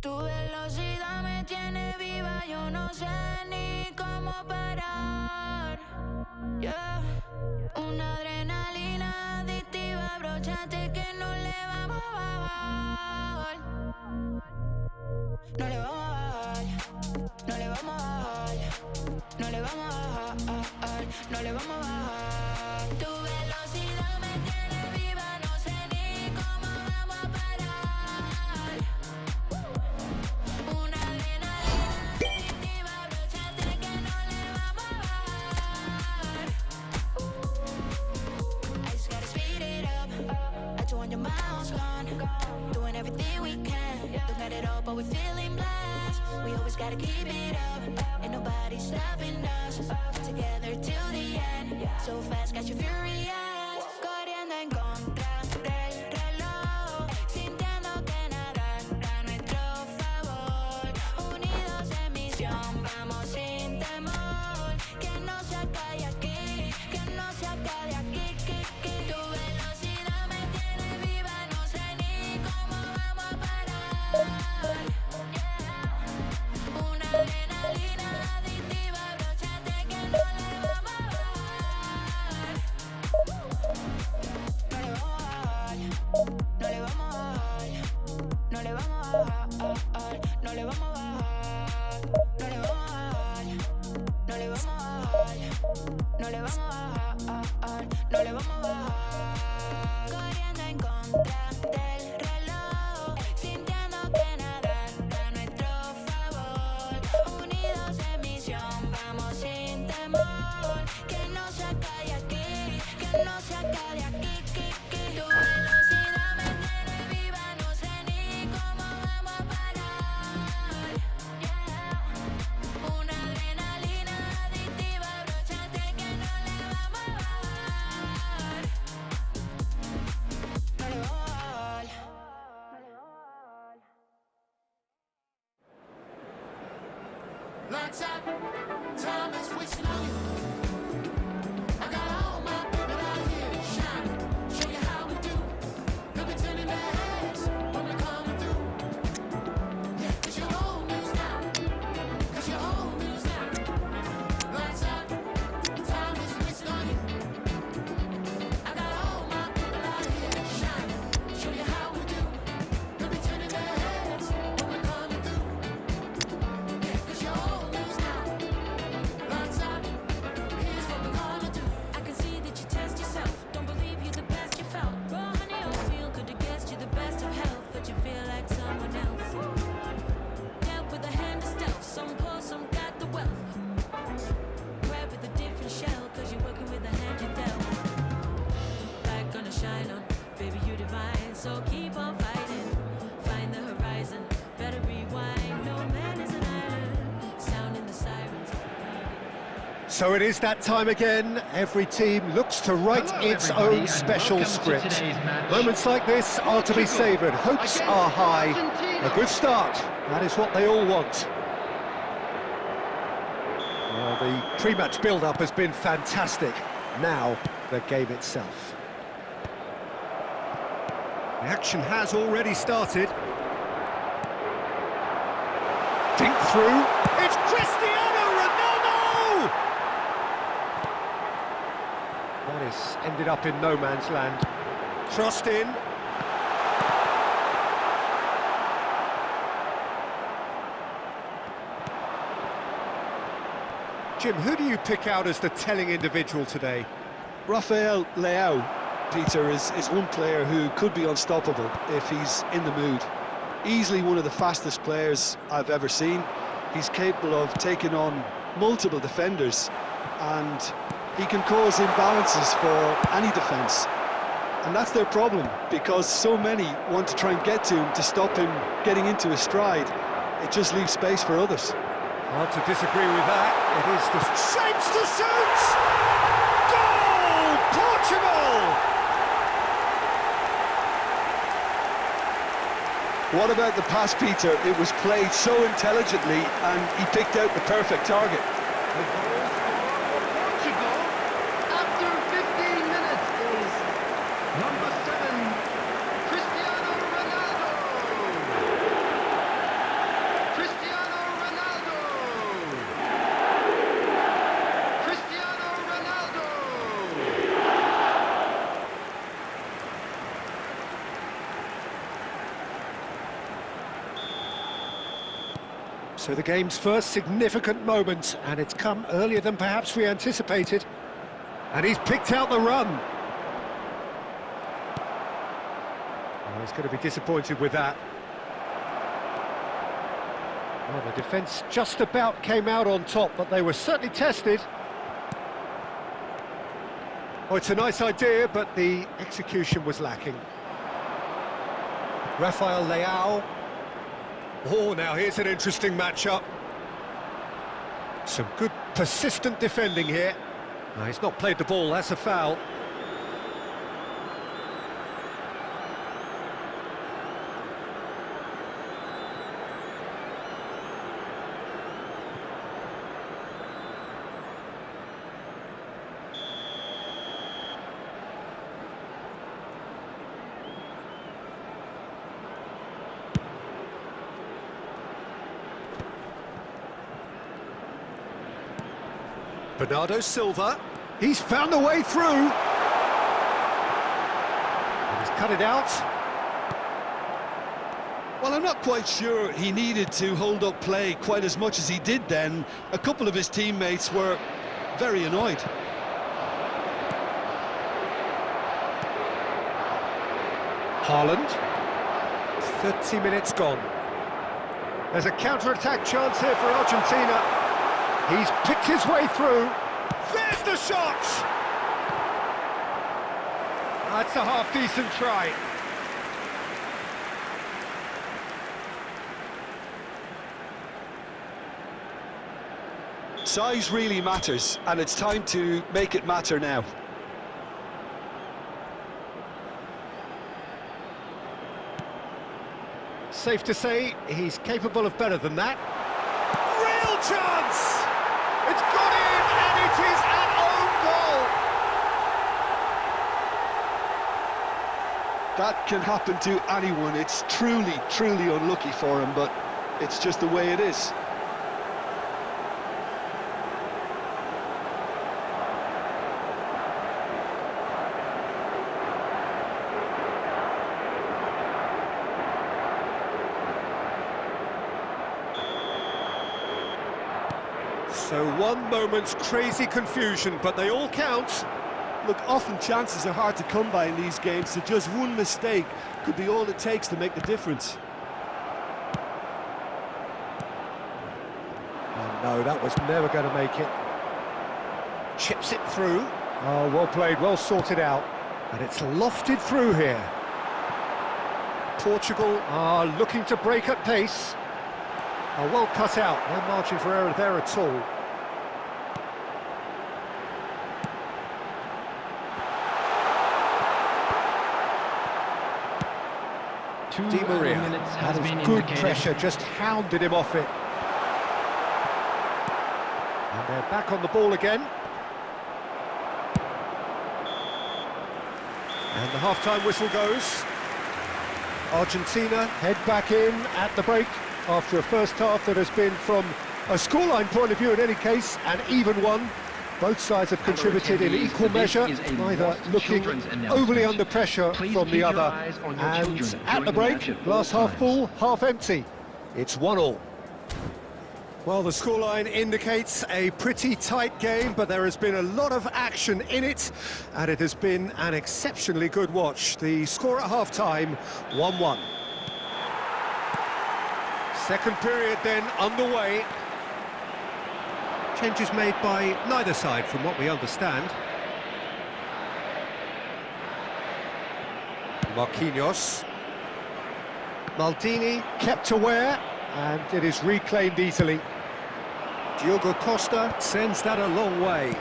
Tu velocidad me tiene viva, yo no sé ni cómo parar. Yeah. Una adrenalina adictiva, abróchate que no le vamos a bajar. No le vamos a bajar, no le vamos a bajar, no le vamos a bajar, no le vamos a bajar. Tu velocidad me tiene viva, no sé ni cómo vamos a parar. Una adrenalina adictiva, abróchate que no le vamos a bajar. I just gotta speed it up, at 200 miles gone, doing everything we can. Don't got it all, but we're feeling blessed. We always gotta keep it up, ain't nobody stopping us. Together till the end, so fast, got you furious. Corriendo en contra del reloj, sintiendo que nada está a nuestro favor. Unidos en misión, vamos sin temor. Que no se acabe aquí, que no se acabe aquí. Tu velocidad me tiene viva, no sé ni cómo vamos a parar. Una adrenalina adictiva, abróchate que no le vamos a bajar. No le vamos a bajar, no le vamos a bajar, no le vamos a bajar, no le vamos a bajar, no le vamos a bajar, no le vamos a bajar, no le vamos a bajar. Corriendo en contra del reloj, sintiendo que nada está a nuestro favor. Unidos en misión, vamos sin temor. Que no se acabe aquí, que no se acabe aquí. Tu velocidad me tiene viva, no sé ni cómo vamos a parar. Una adrenalina adictiva, abróchate que no le vamos a bajar. No le vamos a bajar. Lights out, time is wasting on you. I got all my people out here shining, show you how we do. They'll be turning their heads when we're coming through. Yeah, 'cause you're old news now, 'cause you're old news now. Lights out, time is wasting on you. I got all my people out here shining, show you how we do. They'll be turning their heads when we're coming through. Yeah, 'cause you're old news now. Lights out, here's what we're gonna do. I can see that you test yourself. Don't believe you're the best you felt. Raw honey or feel could have guessed you're the best of health, but you feel like someone else. Dealt with a hand of stealth. Some poor, some got the wealth. Grab with a different shell, 'cause you're working with the hand you dealt. Light gonna shine on, baby, you divine. So keep on fighting, find the horizon. Better rewind, no man is an island. Sounding the sirens. So it is that time again. Every team looks to write Hello, its everybody, own and special welcome to script. today's match. Moments like this are to be savoured. Hopes are high. A good start. That is what they all want. Well, the pre-match build-up has been fantastic. Now, the game itself. The action has already started. Dink through. It's Cristiano Ronaldo! That is ended up in no man's land. Crossed in. Jim, who do you pick out as the telling individual today? Rafael Leao, Peter, is one player who could be unstoppable if he's in the mood. Easily one of the fastest players I've ever seen. He's capable of taking on multiple defenders, and he can cause imbalances for any defence. And that's their problem, because so many want to try and get to him to stop him getting into his stride. It just leaves space for others. Hard to disagree with that. It is the shapes to shoot! Goal! Portugal! What about the pass, Peter? It was played so intelligently and he picked out the perfect target. Portugal, after 15 minutes, is number 7, Cristiano Ronaldo. Cristiano Ronaldo. Cristiano Ronaldo. So the game's first significant moment, and it's come earlier than perhaps we anticipated. And he's picked out the run. Oh, he's going to be disappointed with that. Well, the defence just about came out on top, but they were certainly tested. Oh, it's a nice idea, but the execution was lacking. Rafael Leao. Oh, now here's an interesting matchup. Some good persistent defending here. No, he's not played the ball, that's a foul. Bernardo Silva, he's found a way through. And he's cut it out. Well, I'm not quite sure he needed to hold up play quite as much as he did then. A couple of his teammates were very annoyed. Haaland. 30 minutes gone. There's a counter-attack chance here for Argentina. He's picked his way through. There's the shot! That's a half-decent try. Size really matters, and it's time to make it matter now. Safe to say, he's capable of better than that. Real chance! It's got in, and it is an own goal! That can happen to anyone. It's truly, truly unlucky for him, but it's just the way it is. So one moment's crazy confusion, but they all count. Look, often chances are hard to come by in these games, so just one mistake could be all it takes to make the difference. Oh, no, that was never going to make it. Chips it through. Oh, well played, well sorted out. And it's lofted through here. Portugal are looking to break at pace. Oh, well cut out, no margin for error there at all. Di Maria, that was good pressure, just hounded him off it. And they're back on the ball again. And the half-time whistle goes. Argentina head back in at the break after a first half that has been, from a scoreline point of view in any case, an even one. Both sides have contributed in equal measure, neither looking overly under pressure from the other. And at the break, glass half full, half empty. It's 1-1. Well, the scoreline indicates a pretty tight game, but there has been a lot of action in it, and it has been an exceptionally good watch. The score at half-time, 1-1. Second period then underway. Changes made by neither side, from what we understand. Marquinhos. Maldini kept aware, and it is reclaimed easily. Diogo Costa sends that a long way.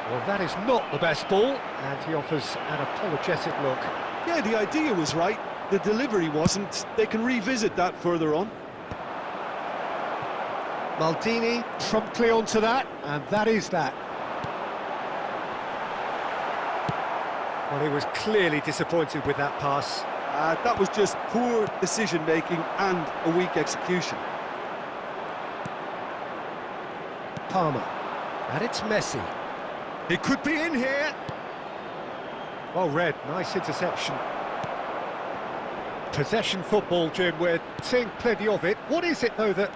Well, that is not the best ball, and he offers an apologetic look. Yeah, the idea was right, the delivery wasn't. They can revisit that further on. Maldini promptly onto that, and that is that. Well, he was clearly disappointed with that pass. That was just poor decision-making and a weak execution. Palmer, and it's Messi. He could be in here. Well read, nice interception. Possession football, Jim, we're seeing plenty of it. What is it, though, that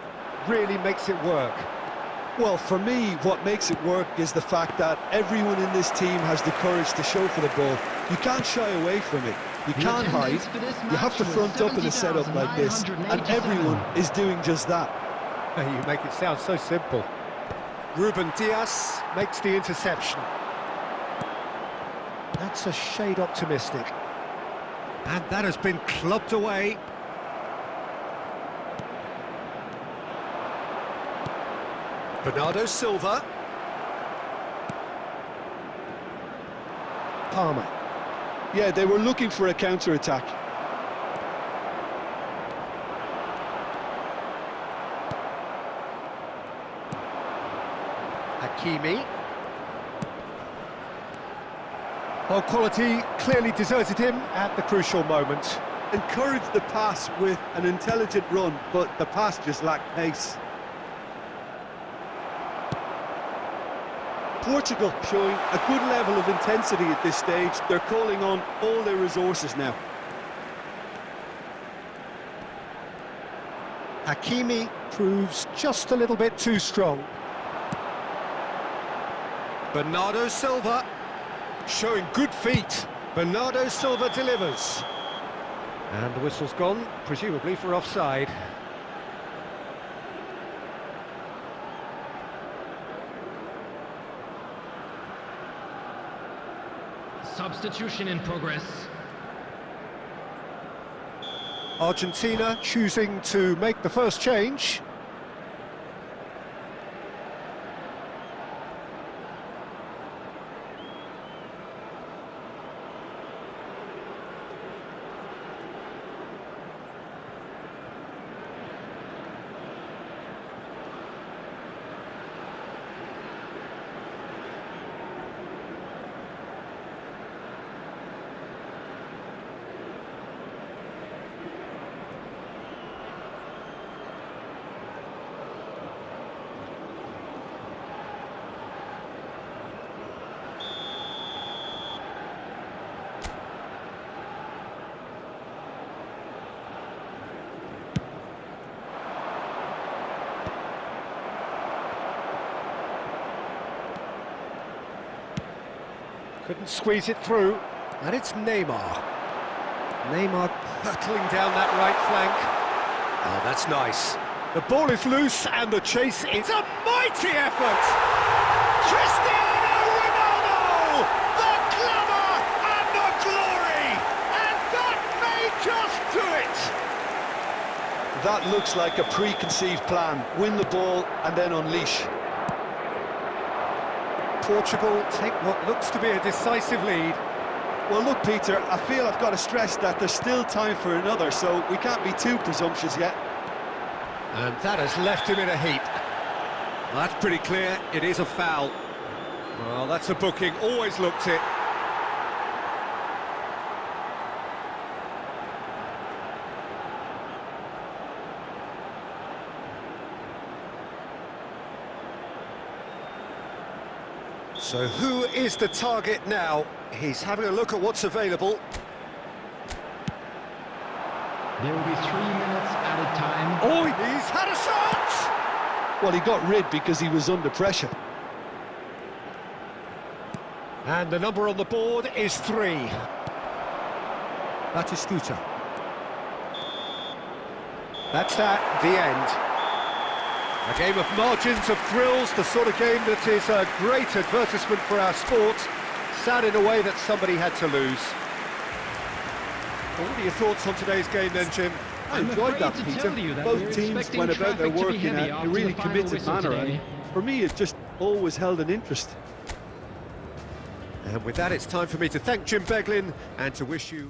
really makes it work? Well, for me, what makes it work is the fact that everyone in this team has the courage to show for the ball. You can't shy away from it. You can't hide. You have to front up in a setup like this, and everyone is doing just that. You make it sound so simple. Ruben Dias makes the interception. That's a shade optimistic. And that has been clubbed away. Bernardo Silva. Palmer. Yeah, they were looking for a counter-attack. Hakimi. Well, quality clearly deserted him at the crucial moment. Encouraged the pass with an intelligent run, but the pass just lacked pace. Portugal showing a good level of intensity at this stage. They're calling on all their resources now. Hakimi proves just a little bit too strong. Bernardo Silva showing good feet. Bernardo Silva delivers. And the whistle's gone, presumably for offside. Substitution in progress. Argentina choosing to make the first change. Couldn't squeeze it through, and it's Neymar. Neymar hurtling down that right flank. Oh, that's nice. The ball is loose, and the chase is a mighty effort! Cristiano Ronaldo! The glamour and the glory! And that may just do it! That looks like a preconceived plan. Win the ball and then unleash. Portugal take what looks to be a decisive lead. Well, look, Peter, I feel I've got to stress that there's still time for another, so we can't be too presumptuous yet. And that has left him in a heap. Well, that's pretty clear, it is a foul. Well, that's a booking, always looked it. So who is the target now? He's having a look at what's available. There will be 3 minutes added time. Oh, he's had a shot! Well, he got rid because he was under pressure. And the number on the board is 3. Batistuta. That's that, the end. A game of margins of thrills, the sort of game that is a great advertisement for our sport. Sad in a way that somebody had to lose. What are your thoughts on today's game then, Jim? I enjoyed that, Peter. Both teams went about their work in a really committed manner, and for me it just always held an interest. And with that, it's time for me to thank Jim Beglin and to wish you...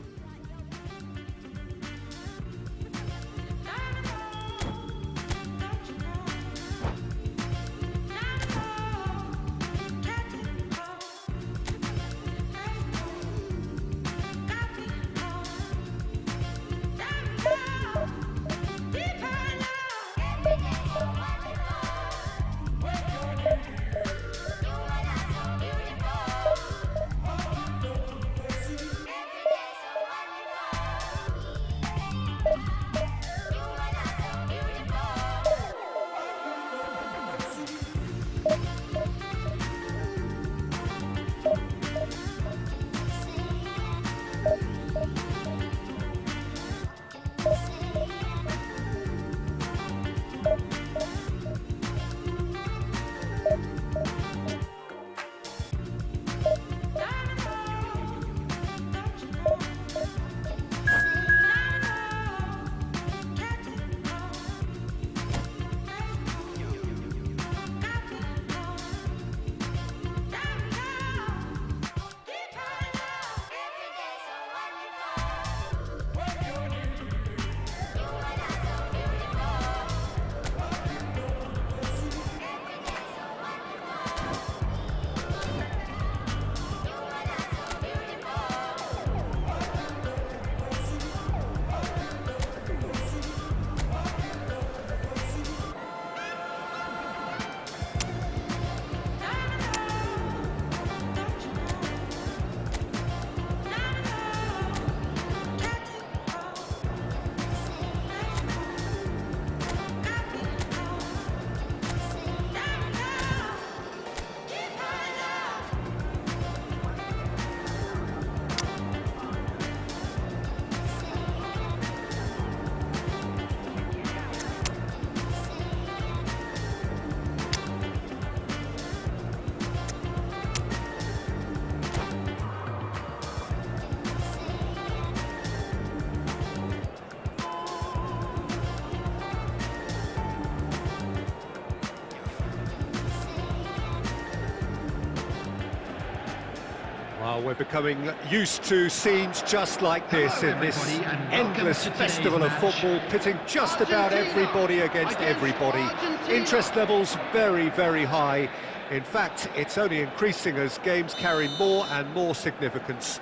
Well, we're becoming used to scenes just like this in this endless festival of football, pitting just about everybody against everybody. Interest levels very, very high. In fact, it's only increasing as games carry more and more significance.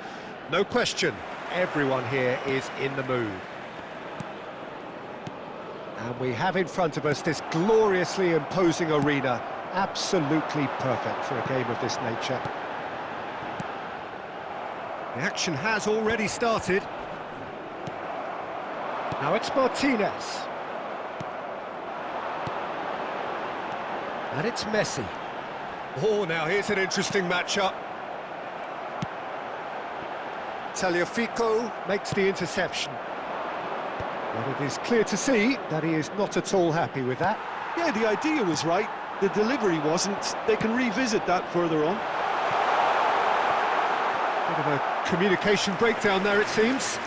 No question, everyone here is in the mood. And we have in front of us this gloriously imposing arena, absolutely perfect for a game of this nature. The action has already started. Now it's Martinez. And it's Messi. Oh, now here's an interesting matchup. Tagliafico makes the interception. But it is clear to see that he is not at all happy with that. Yeah, the idea was right, the delivery wasn't. They can revisit that further on. Bit of a communication breakdown there, it seems.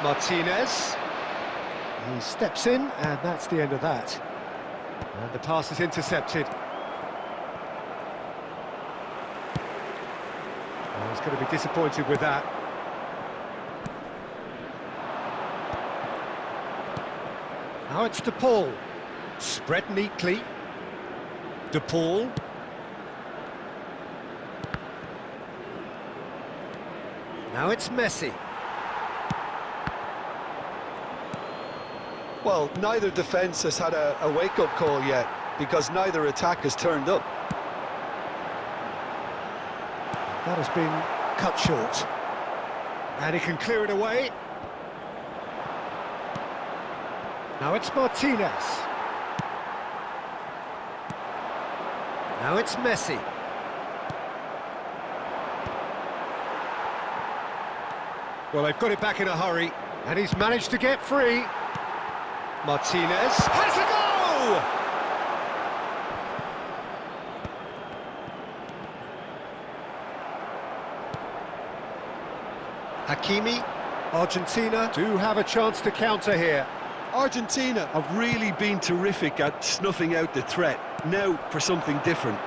Martinez. He steps in, and that's the end of that. And the pass is intercepted. He's going to be disappointed with that. Now it's De Paul. Spread neatly. De Paul. Now it's Messi. Well, neither defence has had a wake-up call yet, because neither attack has turned up. That has been cut short. And he can clear it away. Now it's Martinez. Now it's Messi. Well, they've got it back in a hurry, and he's managed to get free. Martinez has a goal! Hakimi. Argentina do have a chance to counter here. Argentina have really been terrific at snuffing out the threat. Now for something different.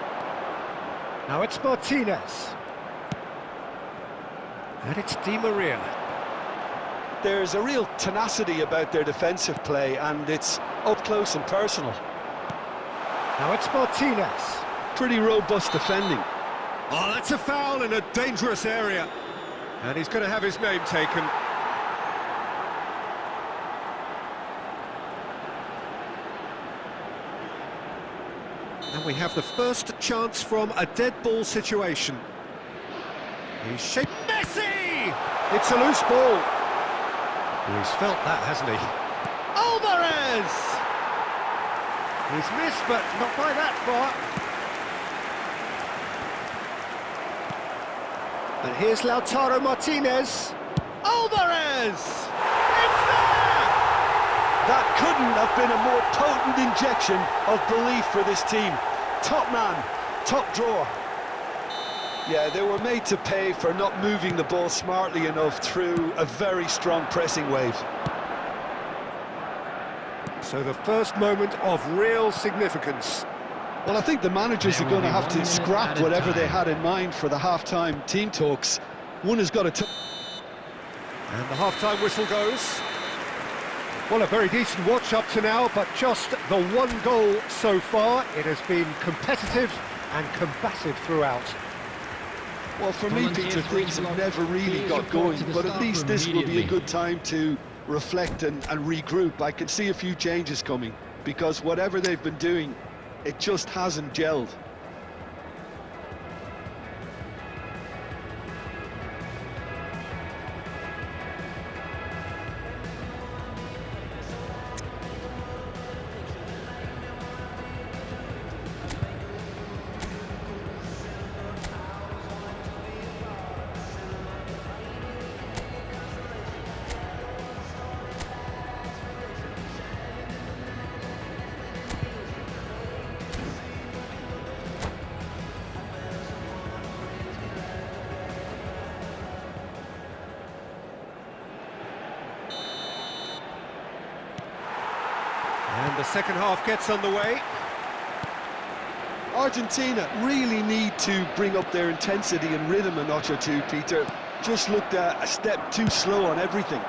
Now it's Martinez. And it's Di Maria. There's a real tenacity about their defensive play, and it's up close and personal. Now it's Martinez. Pretty robust defending. Oh, that's a foul in a dangerous area. And he's going to have his name taken. And we have the first chance from a dead ball situation. He's shaped Messi! It's a loose ball. He's felt that, hasn't he? Alvarez! He's missed, but not by that far. And here's Lautaro Martinez. Alvarez! It's there! That couldn't have been a more potent injection of belief for this team. Top man, top drawer. Yeah, they were made to pay for not moving the ball smartly enough through a very strong pressing wave. So the first moment of real significance. Well, I think the managers are going to have to scrap whatever they had in mind for the half-time team talks. One has got to... And the half-time whistle goes. Well, a very decent watch up to now, but just the one goal so far. It has been competitive and combative throughout. Well, for me, Peter, things have never really got going, but at least this will be a good time to reflect and regroup. I can see a few changes coming, because whatever they've been doing, it just hasn't gelled. And the second half gets underway. Argentina really need to bring up their intensity and rhythm a notch or two, Peter. Just looked a step too slow on everything.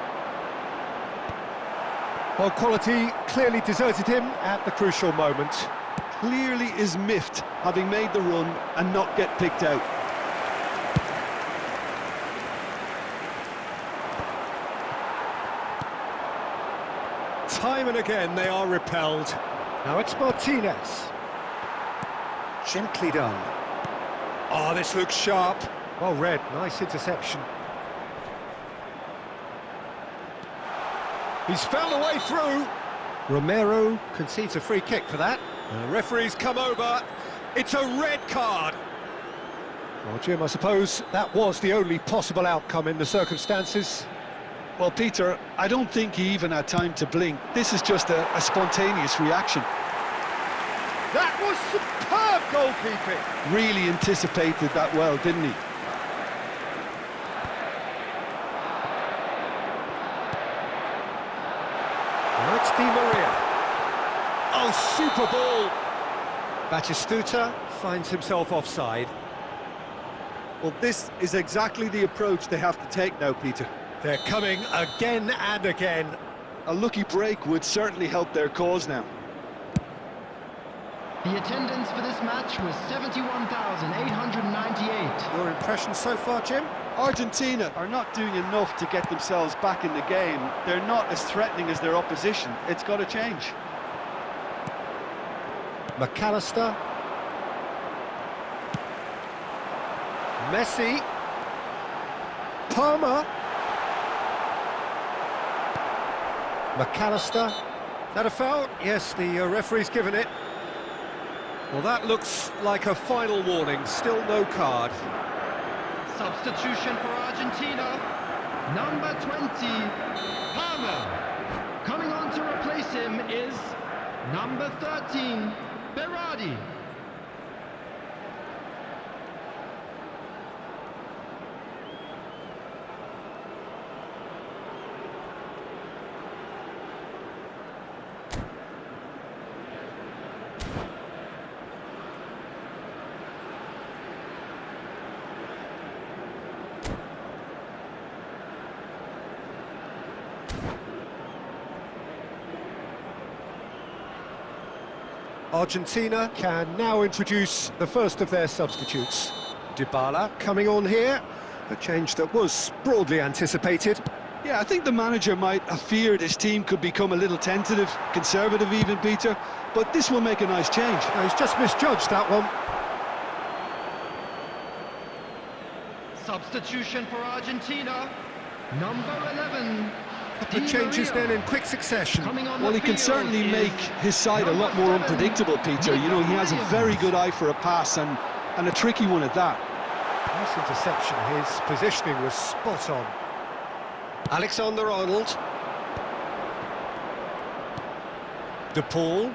Well, quality clearly deserted him at the crucial moment. Clearly is miffed, having made the run and not get picked out. Time and again they are repelled. Now it's Martinez. Gently done. Oh, this looks sharp. Well read, nice interception. He's found a way through. Romero concedes a free kick for that. And the referee's come over. It's a red card. Well, Jim, I suppose that was the only possible outcome in the circumstances. Well, Peter, I don't think he even had time to blink. This is just a spontaneous reaction. That was superb goalkeeping. Really anticipated that well, didn't he? Now it's Di Maria. Oh, super ball. Batistuta finds himself offside. Well, this is exactly the approach they have to take now, Peter. They're coming again and again. A lucky break would certainly help their cause now. The attendance for this match was 71,898. Your impression so far, Jim? Argentina are not doing enough to get themselves back in the game. They're not as threatening as their opposition. It's got to change. McAllister. Messi. Palmer. McAllister. Is that a foul? Yes, the referee's given it. Well, that looks like a final warning, still no card. Substitution for Argentina. Number 20, Palmer. Coming on to replace him is number 13, Berardi. Argentina can now introduce the first of their substitutes. Dybala coming on here, a change that was broadly anticipated. Yeah, I think the manager might have feared his team could become a little tentative, conservative even, Peter, but this will make a nice change. No, he's just misjudged that one. Substitution for Argentina. Number 11. The changes then in quick succession. Well, he can certainly make his side a lot more unpredictable, Peter. You know, he has a very good eye for a pass and a tricky one at that. Nice interception, his positioning was spot on. Alexander-Arnold. De Paul.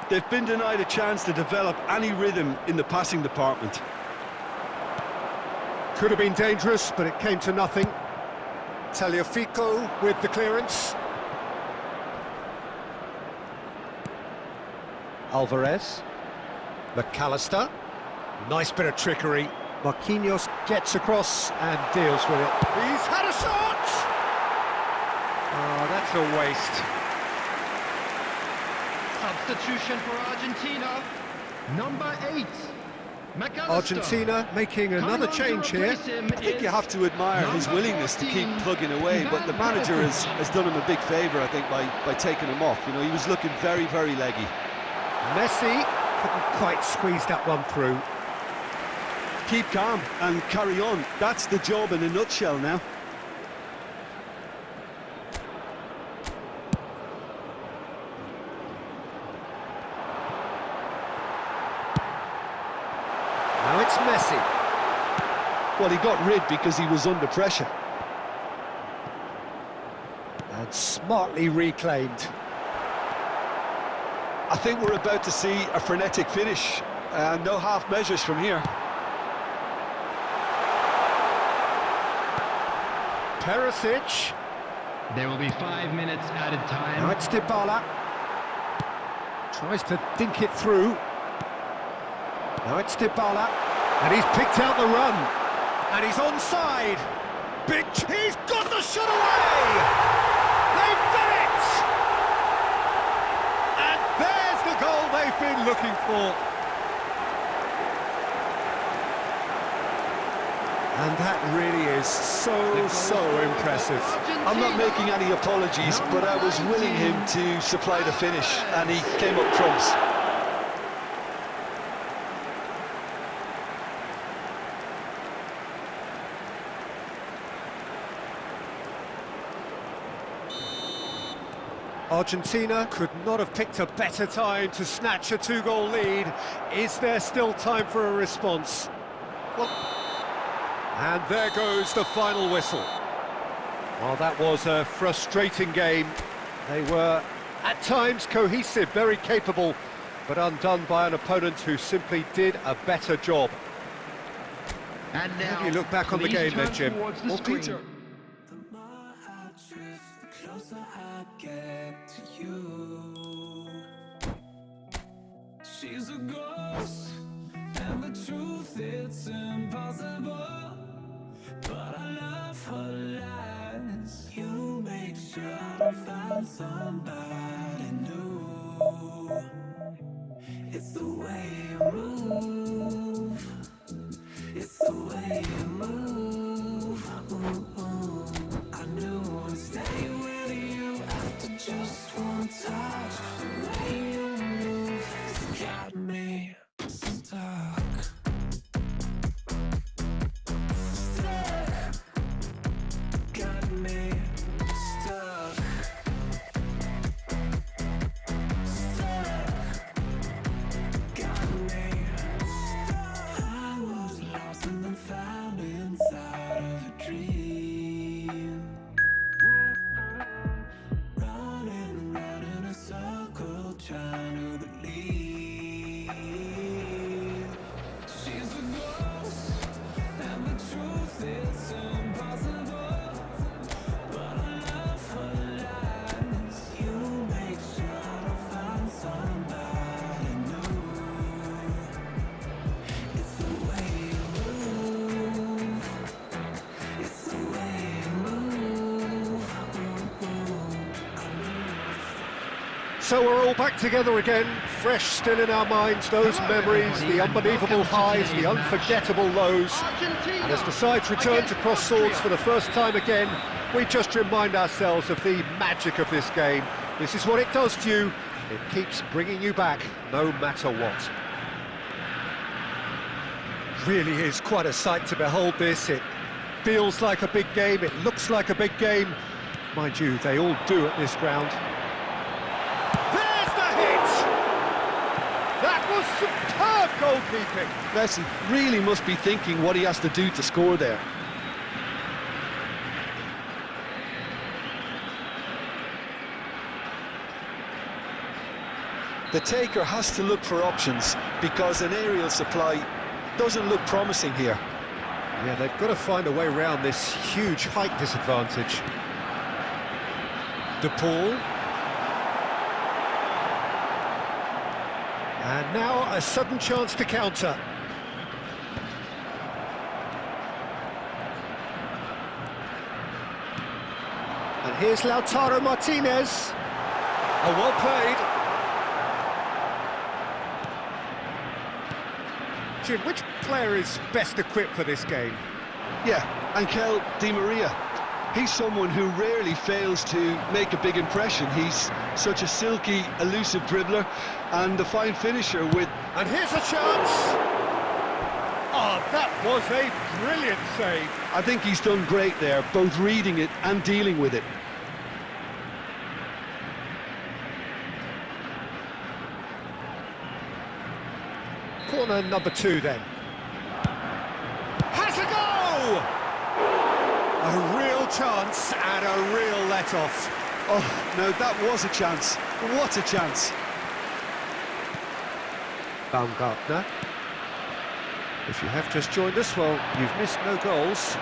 They've been denied a chance to develop any rhythm in the passing department. Could have been dangerous, but it came to nothing. Tagliafico with the clearance. Alvarez. McAllister. Nice bit of trickery. Marquinhos gets across and deals with it. He's had a shot! Oh, that's a waste. Substitution for Argentina. Number 8. McAllister. Argentina making another change here. I think you have to admire his willingness to keep plugging away, but the manager has done him a big favour, I think, by taking him off. You know, he was looking very, very leggy. Messi couldn't quite squeeze that one through. Keep calm and carry on. That's the job in a nutshell now. Now it's Messi. Well, he got rid because he was under pressure. And smartly reclaimed. I think we're about to see a frenetic finish. No half measures from here. Perisic. There will be 5 minutes added time. Now it's Dybala. Tries to dink it through. Now it's Dybala. And he's picked out the run. And he's onside. He's got the shot away! They've done it! And there's the goal they've been looking for. And that really is so impressive. I'm not making any apologies, but I was willing him to supply the finish, and he came up trumps. Argentina could not have picked a better time to snatch a 2-goal lead. Is there still time for a response? Well, and there goes the final whistle. Well, that was a frustrating game. They were, at times, cohesive, very capable, but undone by an opponent who simply did a better job. And now, How do you look back on the game then, Jim? Well, Peter, The more I drift, the closer I get to you. She's a ghost, and the truth, it's impossible. But I love her lies. You make sure to find somebody new. It's the way you move. It's the way you move. I knew I'd stay with you after just one touch. The way you move has got me stuck. Stuck. Got me stuck. Stuck. So we're all back together again, fresh still in our minds, those memories, the unbelievable highs, the unforgettable lows. And as the sides return to cross swords for the first time again, we just remind ourselves of the magic of this game. This is what it does to you. It keeps bringing you back, no matter what. Really is quite a sight to behold this. It feels like a big game, it looks like a big game. Mind you, they all do at this ground. That was superb goalkeeping. Messi really must be thinking what he has to do to score there. The taker has to look for options because an aerial supply doesn't look promising here. Yeah, they've got to find a way around this huge height disadvantage. De Paul. And now a sudden chance to counter. And here's Lautaro Martinez. Oh, well played. Jim, which player is best equipped for this game? Yeah, Angel Di Maria. He's someone who rarely fails to make a big impression. He's such a silky, elusive dribbler and a fine finisher with... And here's a chance! Oh, that was a brilliant save. I think he's done great there, both reading it and dealing with it. Corner number 2 then. Has a go! A real chance and a real let-off. Oh, no, that was a chance. What a chance. Baumgartner. If you have just joined us, well, you've missed no goals.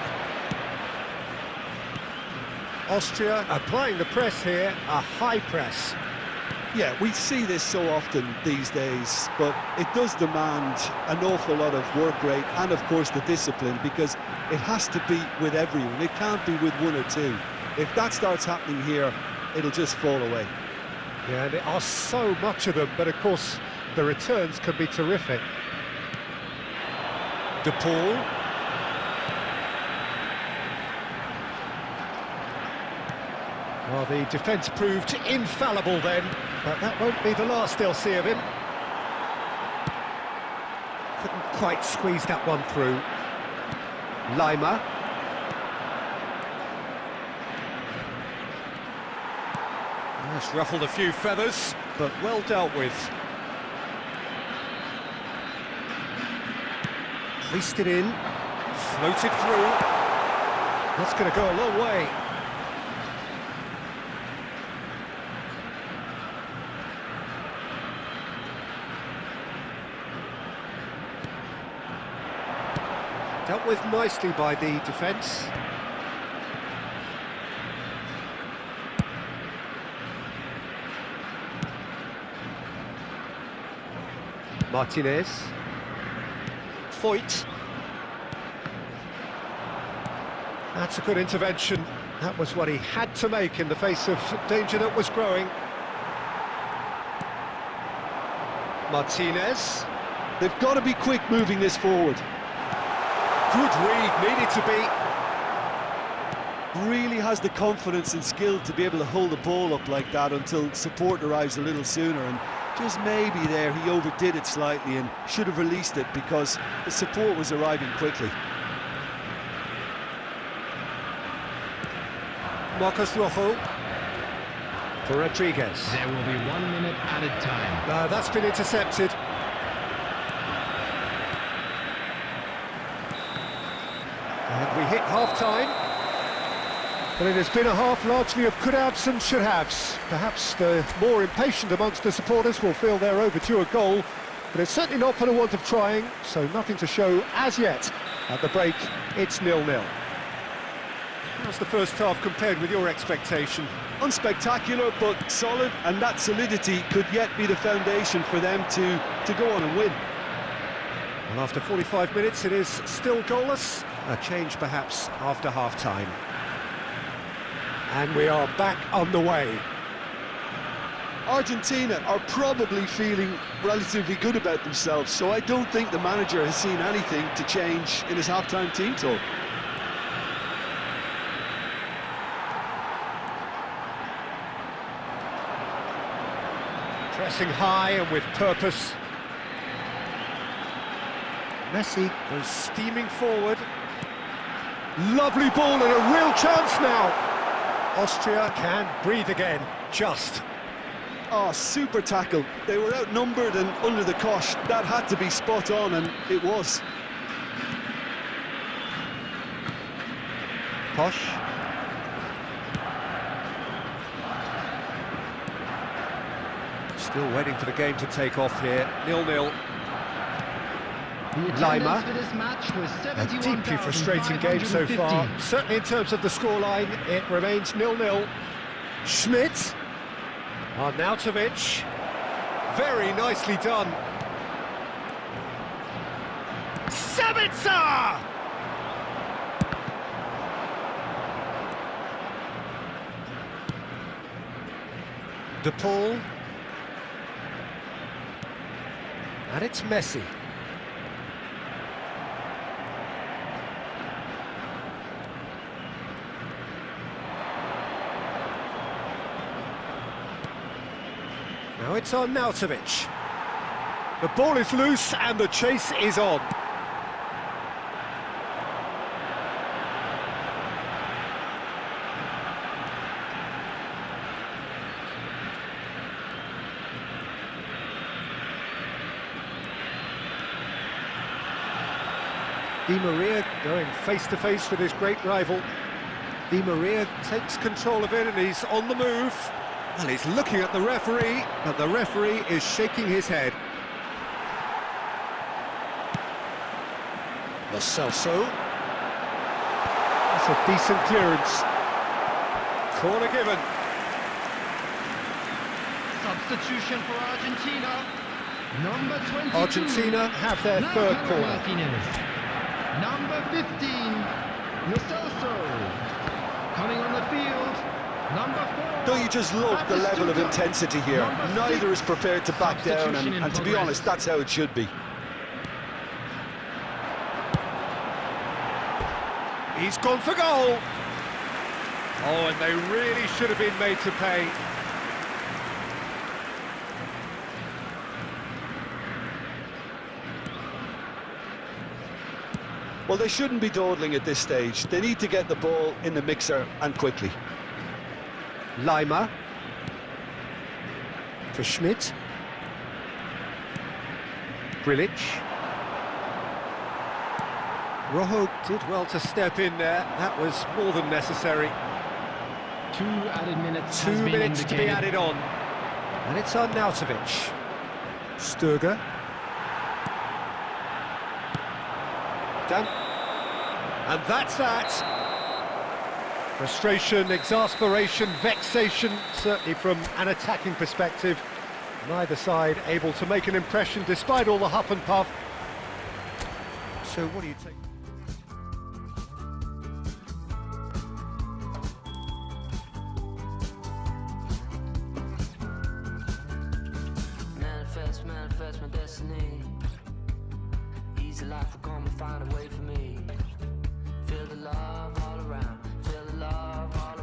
Austria applying the press here, a high press. Yeah, we see this so often these days, but it does demand an awful lot of work rate and, of course, the discipline, because it has to be with everyone. It can't be with one or two. If that starts happening here, it'll just fall away. Yeah, and there are so much of them, but, of course, the returns can be terrific. De Paul. Well, the defence proved infallible then, but that won't be the last they'll see of him. Couldn't quite squeeze that one through. Lima. That's ruffled a few feathers, but well dealt with. Hoisted in, floated through. That's going to go a long way. Dealt with nicely by the defence. Martinez. Foyt. That's a good intervention. That was what he had to make in the face of danger that was growing. Martinez. They've got to be quick moving this forward. Good read, needed to be. Really has the confidence and skill to be able to hold the ball up like that until support arrives a little sooner, and just maybe there he overdid it slightly and should have released it because the support was arriving quickly. Marcos Rojo for Rodriguez. There will be 1 minute added time. That's been intercepted. And we hit half-time. But it has been a half largely of could-haves and should-haves. Perhaps the more impatient amongst the supporters will feel they're overdue a goal, but it's certainly not for the want of trying, so nothing to show as yet. At the break, it's 0-0. How's the first half compared with your expectation? Unspectacular, but solid, and that solidity could yet be the foundation for them to go on and win. Well, after 45 minutes, it is still goalless. A change, perhaps, after half-time. And we are back underway. Argentina are probably feeling relatively good about themselves, so I don't think the manager has seen anything to change in his half-time team talk. Pressing high and with purpose. Messi goes steaming forward. Lovely ball and a real chance now. Austria can breathe again, just. Oh, super tackle. They were outnumbered and under the cosh. That had to be spot on, and it was. Posh. Still waiting for the game to take off here. 0-0. Lima. A deeply frustrating game so far. Certainly in terms of the scoreline, it remains 0-0. Schmidt. Arnautovic. Very nicely done. Sabitzer! De Paul. And it's Messi. Now it's Arnautovic. The ball is loose and the chase is on. Di Maria going face-to-face with his great rival. Di Maria takes control of it and he's on the move. Well, he's looking at the referee, but the referee is shaking his head. Lo Celso. That's a decent clearance. Corner given. Substitution for Argentina. Number 22. Argentina have their third corner. Martinez. Number 15. Lo Celso. Coming on the field. Number 4. Don't you just love the level of intensity here? Neither is prepared to back down, and to be honest, that's how it should be. He's gone for goal. Oh, and they really should have been made to pay. Well, they shouldn't be dawdling at this stage. They need to get the ball in the mixer, and quickly. Lima. For Schmidt. Grilic. Rojo did well to step in there. That was more than necessary. 2 added minutes. 2 minutes to be added on. And it's Arnautovic. Sturger. Done. And that's that. Frustration, exasperation, vexation, certainly from an attacking perspective. Neither side able to make an impression despite all the huff and puff. So what do you take? Manifest my destiny. Easy life will come and find a way for me. Feel the love all around. Feel the love all around.